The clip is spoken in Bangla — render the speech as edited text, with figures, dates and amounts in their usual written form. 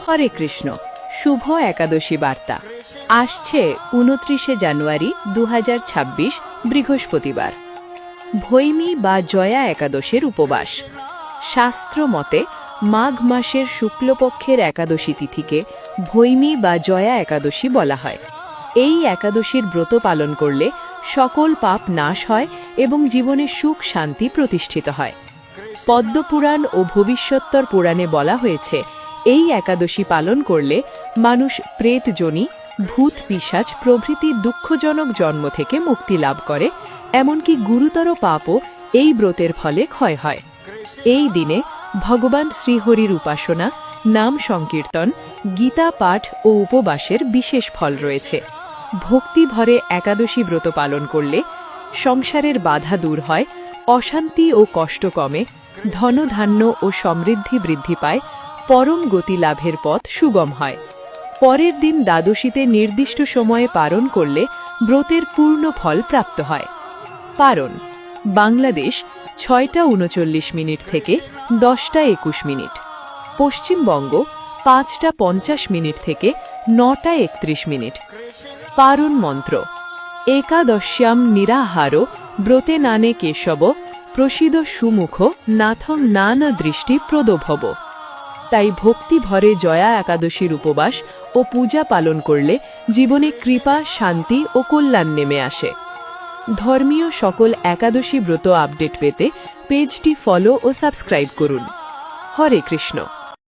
হরে কৃষ্ণ। শুভ একাদশী বার্তা আসছে ২৯শে জানুয়ারি ২০২৬ বৃহস্পতিবার। ভৈমী বা জয়া একাদশীর উপবাস। শাস্ত্র মতে মাঘ মাসের শুক্লপক্ষের একাদশী তিথিকে ভৈমী বা জয়া একাদশী বলা হয়। এই একাদশীর ব্রত পালন করলে সকল পাপ নাশ হয় এবং জীবনে সুখ শান্তি প্রতিষ্ঠিত হয়। পদ্মপুরাণ ও ভবিষ্যত্তর পুরাণে বলা হয়েছে, এই একাদশী পালন করলে মানুষ প্রেতযোনি, ভূত পিশাচ প্রভৃতি দুঃখজনক জন্ম থেকে মুক্তি লাভ করে, এমনকি গুরুতর পাপও এই ব্রতের ফলে ক্ষয় হয়। এই দিনে ভগবান শ্রীহরির উপাসনা, নাম সংকীর্তন, গীতা পাঠ ও উপবাসের বিশেষ ফল রয়েছে। ভক্তি ভরে একাদশী ব্রত পালন করলে সংসারের বাধা দূর হয়, অশান্তি ও কষ্ট কমে, ধনধান্য ও সমৃদ্ধি বৃদ্ধি পায়, পরম গতি লাভের পথ সুগম হয়। পরের দিন দ্বাদশীতে নির্দিষ্ট সময়ে পালন করলে ব্রতের পূর্ণ ফল প্রাপ্ত হয়। পারণ বাংলাদেশ ৬টা ৩৯ থেকে ১০টা ২১। পশ্চিমবঙ্গ ৫টা ৫০ থেকে ৯টা ৩১। পারণ মন্ত্র একাদশ্যাম নিরাহার ব্রতে নানে কেশব প্রসিদ সুমুখ নাথং নানা দৃষ্টি প্রদভব। তাই ভক্তি ভরে জয়া একাদশীর উপবাস ও পূজা পালন করলে জীবনে কৃপা, শান্তি ও কল্যাণ নেমে আসে। ধর্মীয় সকল একাদশী ব্রত আপডেট পেতে পেজটি ফলো ও সাবস্ক্রাইব করুন। হরে কৃষ্ণ।